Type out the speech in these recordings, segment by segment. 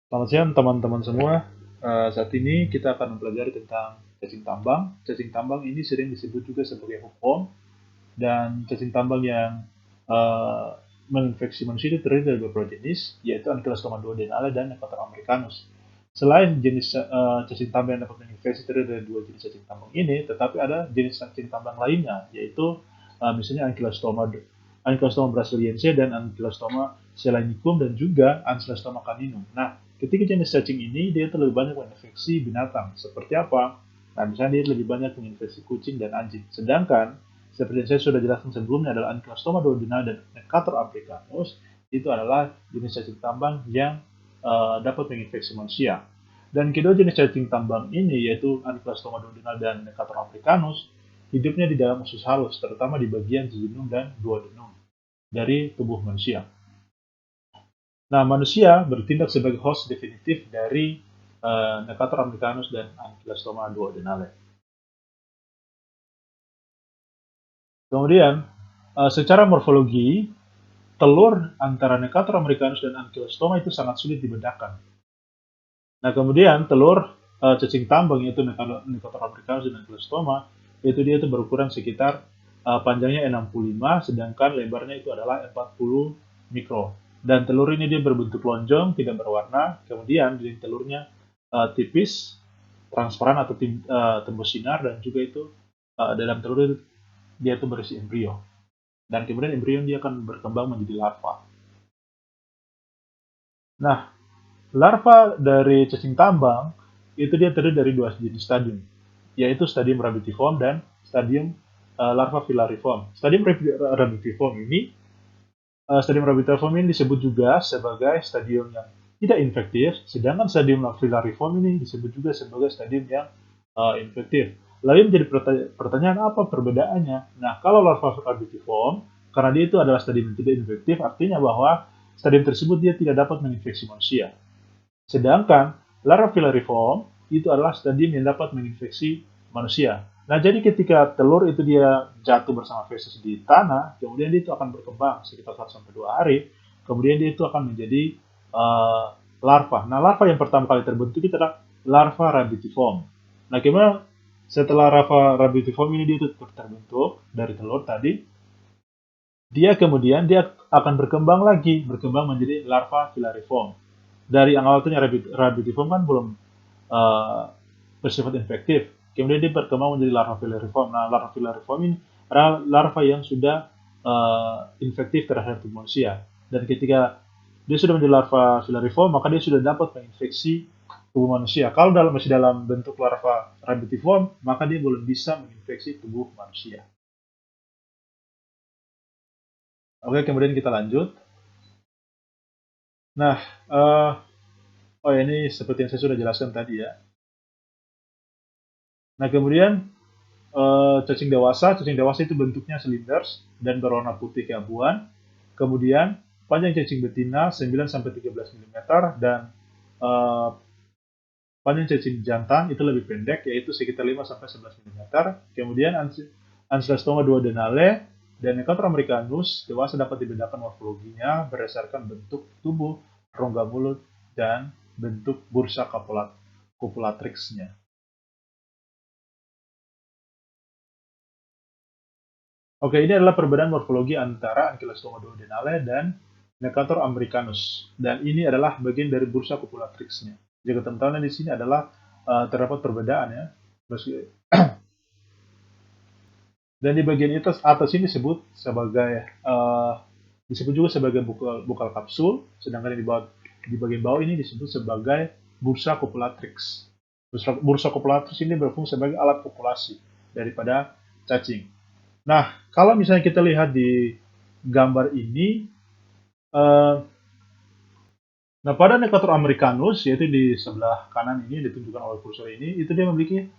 Selamat siang teman-teman semua. Saat ini kita akan mempelajari tentang cacing tambang. Cacing tambang ini sering disebut juga sebagai hookworm, dan cacing tambang yang uh, menginfeksi manusia itu terdiri dari beberapa jenis, yaitu Ankylostoma duodenale dan Necator americanus. Selain jenis cacing tambang yang dapat menginfeksi terdiri dari dua jenis cacing tambang ini, tetapi ada jenis cacing tambang lainnya, yaitu misalnya Ankylostoma brasiliensis dan Ankylostoma selanicum dan juga Ankylostoma caninum. Nah, ketika jenis cacing ini dia lebih banyak menginfeksi binatang. Seperti apa? Nah, misalnya dia lebih banyak menginfeksi kucing dan anjing. Sedangkan seperti yang saya sudah jelaskan sebelumnya adalah Ankylostoma duodenale dan Necator africanus itu adalah jenis cacing tambang yang dapat menginfeksi manusia. Dan kedua jenis cacing tambang ini yaitu Ankylostoma duodenale dan Necator africanus hidupnya di dalam usus halus, terutama di bagian jejunum dan duodenum dari tubuh manusia. Nah, manusia bertindak sebagai host definitif dari Necator americanus dan Ankylostoma duodenale. Kemudian, secara morfologi, telur antara Necator americanus dan Ankylostoma itu sangat sulit dibedakan. Nah, kemudian telur cacing tambang yaitu Necator africanus dan Ankylostoma itu berukuran sekitar panjangnya 65, sedangkan lebarnya itu adalah 40 mikro. Dan telur ini dia berbentuk lonjong, tidak berwarna. Kemudian dinding telurnya tipis, transparan atau tembus sinar, dan juga itu dalam telur itu dia itu berisi embrio. Dan kemudian embrio dia akan berkembang menjadi larva. Nah, larva dari cacing tambang itu dia terdiri dari dua jenis stadium, yaitu stadium rabitiform dan stadium larva filariform. Stadium rabitiform ini disebut juga sebagai stadium yang tidak infektif, sedangkan stadium filariform ini disebut juga sebagai stadium yang infektif. Lalu menjadi pertanyaan apa perbedaannya? Nah, kalau larva rabitiform, karena dia itu adalah stadium yang tidak infektif, artinya bahwa stadium tersebut dia tidak dapat menginfeksi manusia. Sedangkan larva filariform itu adalah stadium yang dapat menginfeksi manusia. Nah, jadi ketika telur itu dia jatuh bersama feses di tanah, kemudian dia itu akan berkembang sekitar 1 sampai 2 hari, kemudian dia itu akan menjadi larva. Nah, larva yang pertama kali terbentuk itu adalah larva rabitiform. Nah, gimana setelah larva rabitiform ini dia itu terbentuk dari telur tadi, dia kemudian dia akan berkembang menjadi larva filariform. Dari yang awalnya rabitiform kan belum bersifat infektif. Kemudian dia berkembang menjadi larva filariform. Nah, larva filariform ini adalah larva yang sudah infektif terhadap tubuh manusia. Dan ketika dia sudah menjadi larva filariform, maka dia sudah dapat menginfeksi tubuh manusia. Kalau masih dalam bentuk larva rabitiform, maka dia belum bisa menginfeksi tubuh manusia. Oke, kemudian kita lanjut. Nah, ini seperti yang saya sudah jelaskan tadi ya. Nah, kemudian cacing dewasa itu bentuknya silinder dan berwarna putih keabuan. Kemudian panjang cacing betina 9-13 mm dan panjang cacing jantan itu lebih pendek, yaitu sekitar 5-11 mm. Kemudian Ankylostoma duodenale dan Necator americanus dewasa dapat dibedakan morfologinya berdasarkan bentuk tubuh, rongga mulut, dan bentuk bursa copulatrixnya. Oke, ini adalah perbedaan morfologi antara Ankylostoma duodenale dan Necator americanus. Dan ini adalah bagian dari bursa copulatrixnya. Jika teman-teman di sini adalah terdapat perbedaan ya. Dan di bagian atas ini disebut juga sebagai bukal kapsul, sedangkan di bagian bawah ini disebut sebagai bursa copulatrix. Bursa copulatrix ini berfungsi sebagai alat populasi daripada cacing. Nah, kalau misalnya kita lihat di gambar ini, nah pada Necator americanus, yaitu di sebelah kanan ini ditunjukkan oleh kursor ini, itu dia memiliki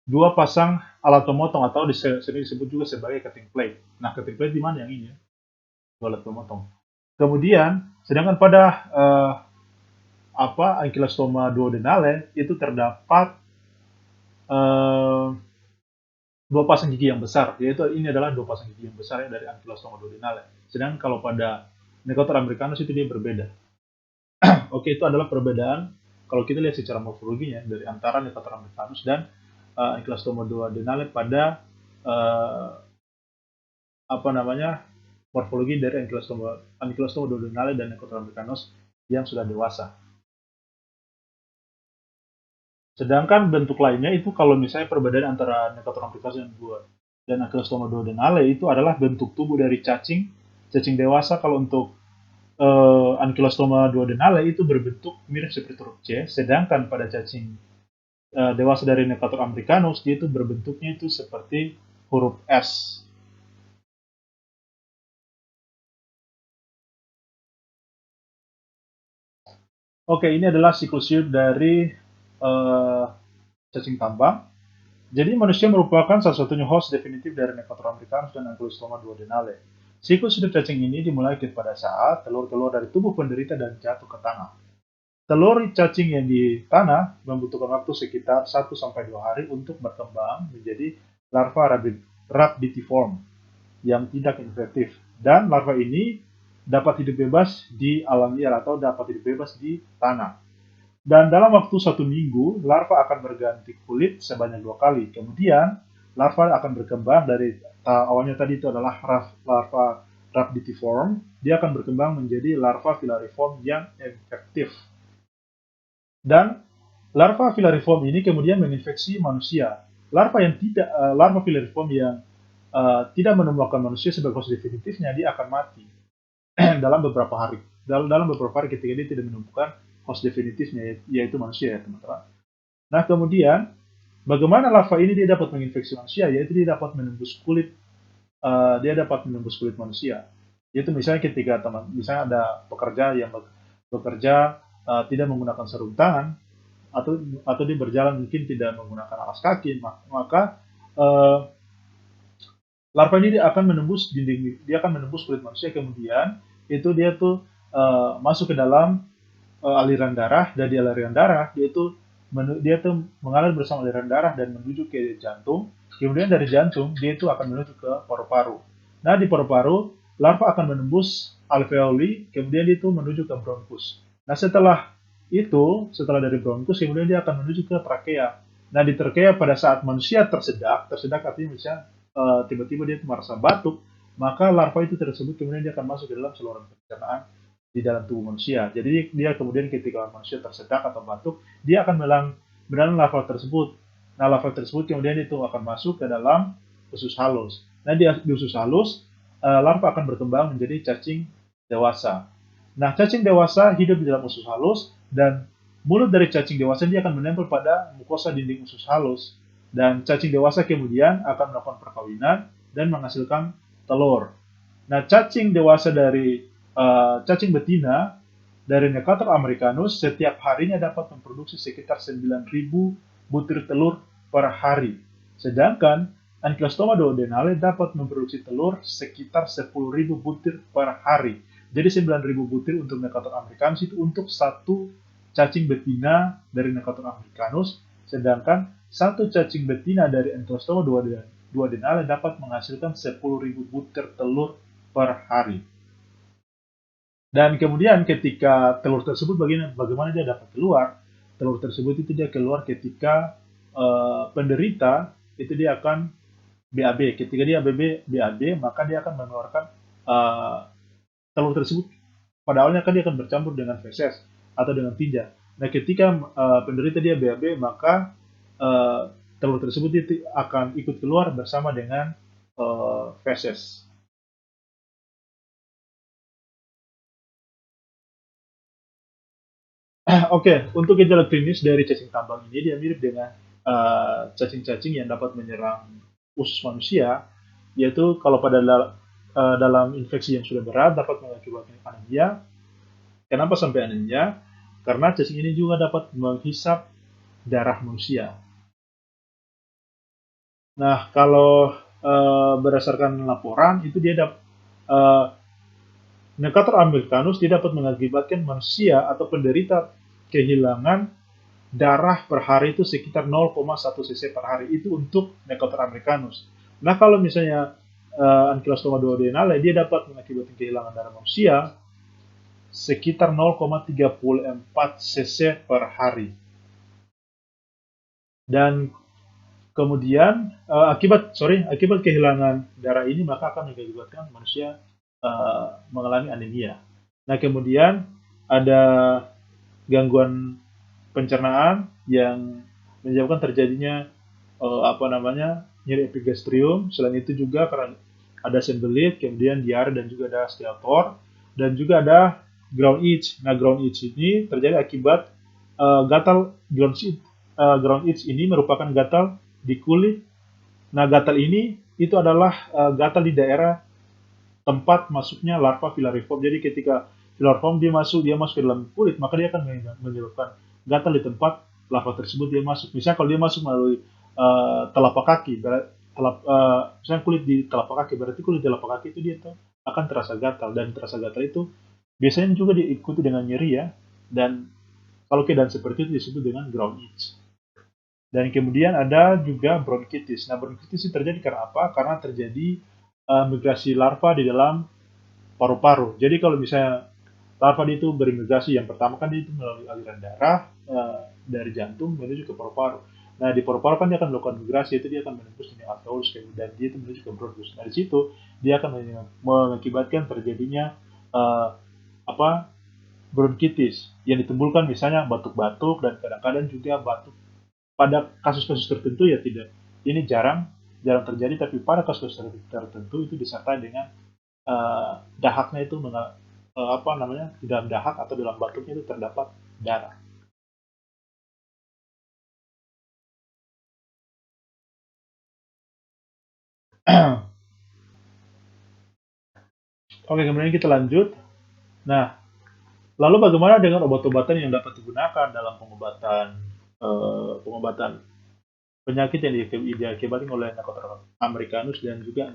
dua pasang alat pemotong atau sering disebut juga sebagai cutting plate. Nah, cutting plate di mana yang ini ya? Dua alat pemotong. Kemudian, sedangkan pada Ankylostoma duodenale itu terdapat dua pasang gigi yang besar, yaitu ini adalah dua pasang gigi yang besar dari Ankylostoma duodenale. Sedangkan kalau pada Necator americanus itu dia berbeda. Oke, itu adalah perbedaan kalau kita lihat secara morfologinya dari antara Necator americanus dan Ankylostoma duodenale pada uh, apa namanya morfologi dari Ankylostoma duodenale dan Necator americanus yang sudah dewasa. Sedangkan bentuk lainnya itu kalau misalnya perbedaan antara Necator americanus dan Ankylostoma duodenale itu adalah bentuk tubuh dari cacing dewasa. Kalau untuk Ankylostoma duodenale itu berbentuk mirip seperti huruf C, sedangkan pada cacing dewasa dari Necator americanus dia itu berbentuknya itu seperti huruf S. Oke, ini adalah siklus hidup dari cacing tambang. Jadi manusia merupakan salah satunya host definitif dari Necator americanus dan Ankylostoma duodenale. Siklus hidup cacing ini dimulai pada saat telur keluar dari tubuh penderita dan jatuh ke tanah. Telur cacing yang di tanah membutuhkan waktu sekitar 1-2 hari untuk berkembang menjadi larva rhabditiform yang tidak infektif. Dan larva ini dapat hidup bebas di alam liar atau dapat hidup bebas di tanah. Dan dalam waktu 1 minggu, larva akan berganti kulit sebanyak 2 kali. Kemudian, larva akan berkembang dari awalnya tadi itu adalah larva rhabditiform, dia akan berkembang menjadi larva filariform yang infektif. Dan larva filariform ini kemudian menginfeksi manusia. Larva filariform yang tidak menemukan manusia sebagai host definitifnya, dia akan mati dalam beberapa hari. Dalam beberapa hari ketika dia tidak menemukan host definitifnya, yaitu manusia ya teman-teman. Nah kemudian bagaimana larva ini dia dapat menginfeksi manusia, yaitu dia dapat menembus kulit manusia. Yaitu misalnya ketika misalnya ada pekerja yang bekerja tidak menggunakan sarung tangan, atau dia berjalan mungkin tidak menggunakan alas kaki, maka larva ini dia akan menembus kulit manusia, kemudian itu dia tuh masuk ke dalam aliran darah, dan di aliran darah dia tuh mengalir bersama aliran darah dan menuju ke jantung. Kemudian dari jantung dia itu akan menuju ke paru-paru. Nah di paru-paru larva akan menembus alveoli, kemudian dia itu menuju ke bronkus. Nah setelah dari bronkus kemudian dia akan menuju ke trakea. Nah di trakea pada saat manusia tersedak artinya misalnya tiba-tiba dia merasa batuk, maka larva itu tersebut kemudian dia akan masuk ke dalam saluran pencernaan di dalam tubuh manusia. Jadi dia kemudian ketika manusia tersedak atau batuk, dia akan menelan larva tersebut. Nah larva tersebut kemudian itu akan masuk ke dalam usus halus. Nah di usus halus, larva akan berkembang menjadi cacing dewasa. Nah cacing dewasa hidup di dalam usus halus, dan mulut dari cacing dewasa dia akan menempel pada mukosa dinding usus halus. Dan cacing dewasa kemudian akan melakukan perkawinan dan menghasilkan telur. Nah cacing dewasa dari cacing betina dari Necator americanus setiap harinya dapat memproduksi sekitar 9.000 butir telur per hari. Sedangkan Ankylostoma duodenale dapat memproduksi telur sekitar 10.000 butir per hari. Jadi 9.000 butir untuk Necator americanus itu untuk satu cacing betina dari Necator americanus, sedangkan satu cacing betina dari Ankylostoma duodenale dapat menghasilkan 10.000 butir telur per hari. Dan kemudian ketika telur tersebut bagaimana dia dapat keluar? Telur tersebut itu dia keluar ketika penderita itu dia akan BAB. Ketika dia BAB, maka dia akan mengeluarkan telur tersebut. Pada awalnya kan dia akan bercampur dengan feses atau dengan tinja. Nah ketika penderita dia BAB, maka telur tersebut itu akan ikut keluar bersama dengan feses. Oke, untuk gejala klinis dari cacing tambang ini dia mirip dengan cacing-cacing yang dapat menyerang usus manusia, yaitu kalau pada dalam infeksi yang sudah berat dapat mengakibatkan anemia. Kenapa sampai anemia? Karena cacing ini juga dapat menghisap darah manusia. Nah, kalau berdasarkan laporan itu dia dapat Necator americanus dia dapat mengakibatkan manusia atau penderita kehilangan darah per hari itu sekitar 0,1 cc per hari, itu untuk Necator americanus. Nah kalau misalnya Ankylostoma duodenale dia dapat mengakibatkan kehilangan darah manusia sekitar 0,34 cc per hari. Dan kemudian akibat kehilangan darah ini maka akan mengakibatkan manusia mengalami anemia. Nah, kemudian ada gangguan pencernaan yang menyebabkan terjadinya nyeri epigastrium. Selain itu juga karena ada sembelit, kemudian diare dan juga ada steator, dan juga ada ground itch. Nah, ground itch ini terjadi akibat gatal. Ground itch ini merupakan gatal di kulit. Nah, gatal ini itu adalah gatal di daerah tempat masuknya larva filariform. Jadi ketika filariform dia masuk ke dalam kulit, maka dia akan menyebabkan gatal di tempat larva tersebut dia masuk. Misalnya kalau dia masuk melalui telapak kaki, misalnya kulit di telapak kaki, berarti kulit di telapak kaki itu dia akan terasa gatal, dan terasa gatal itu biasanya juga diikuti dengan nyeri ya, dan kalau keadaan seperti itu disebut dengan ground itch. Dan kemudian ada juga bronkitis. Nah, bronkitis ini terjadi karena apa? Karena terjadi migrasi larva di dalam paru-paru. Jadi kalau misalnya larva itu berimigrasi, yang pertama kan dia itu melalui aliran darah dari jantung menuju ke paru-paru. Nah, di paru-paru kan dia akan melakukan migrasi, itu dia akan menembus ini alveolus, dan dia itu menuju ke bronkus. Nah, di situ dia akan mengakibatkan terjadinya bronkitis yang ditimbulkan misalnya batuk-batuk, dan kadang-kadang juga batuk. Pada kasus-kasus tertentu ya tidak, ini jarang terjadi, tapi pada kasus tertentu itu disertai dengan dahaknya itu di dalam dahak atau dalam batuknya itu terdapat darah. Oke, kemudian kita lanjut. Nah, lalu bagaimana dengan obat-obatan yang dapat digunakan dalam pengobatan penyakit yang diakibatkan oleh Nicotinamide americanus dan juga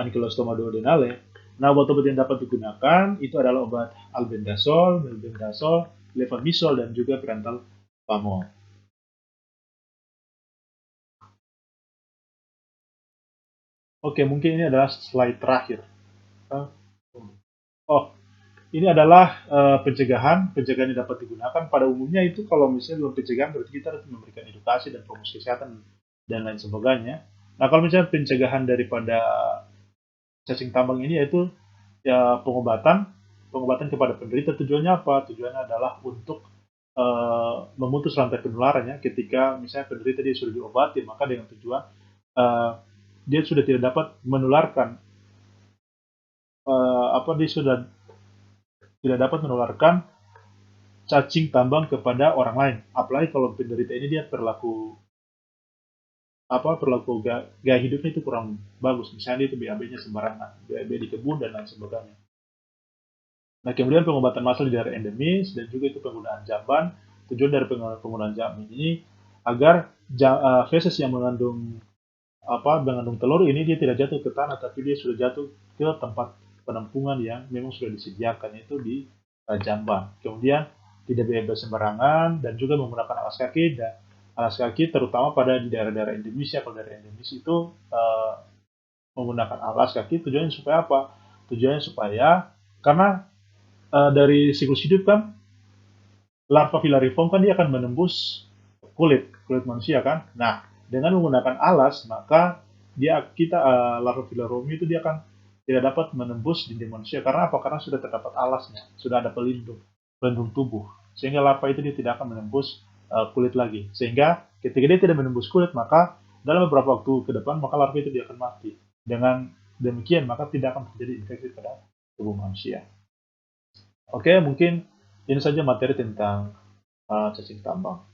Ankylostoma duodenale? Nah, obat-obat yang dapat digunakan itu adalah obat albendazole, mebendazole, levamisole, dan juga pyrantel-pamol. Oke, mungkin ini adalah slide terakhir. Oh, ini adalah pencegahan yang dapat digunakan. Pada umumnya itu kalau misalnya dalam pencegahan berarti kita harus memberikan edukasi dan promosi kesehatan dan lain sebagainya. Nah, kalau misalnya pencegahan daripada cacing tambang ini yaitu ya pengobatan kepada penderita. Tujuannya apa? Tujuannya adalah untuk memutus rantai penularannya. Ketika misalnya penderita dia sudah diobati, maka dengan tujuan dia sudah tidak dapat menularkan dia sudah tidak dapat menularkan cacing tambang kepada orang lain. Apalagi kalau penderita ini dia perilaku gaya hidupnya itu kurang bagus. Misalnya dia itu BAB-nya sembarangan, BAB di kebun dan lain sebagainya. Nah, kemudian pengobatan massal di daerah endemis dan juga itu penggunaan jamban. Tujuan dari penggunaan jamban ini agar feses yang mengandung telur ini dia tidak jatuh ke tanah, tapi dia sudah jatuh ke tempat penampungan yang memang sudah disediakan, itu di jamban. Kemudian tidak bebas sembarangan dan juga menggunakan alas kaki terutama pada di daerah-daerah endemis ya. Kalau daerah endemis itu menggunakan alas kaki tujuannya supaya apa? Tujuannya supaya karena dari siklus hidup kan larva filariform kan dia akan menembus kulit manusia kan. Nah, dengan menggunakan alas maka larva filariform itu dia akan tidak dapat menembus dinding manusia. Karena apa? Karena sudah terdapat alasnya, sudah ada pelindung tubuh, sehingga larva itu dia tidak akan menembus kulit lagi. Sehingga ketika dia tidak menembus kulit, maka dalam beberapa waktu ke depan maka larva itu dia akan mati. Dengan demikian maka tidak akan terjadi infeksi pada tubuh manusia. Oke, mungkin ini saja materi tentang cacing tambang.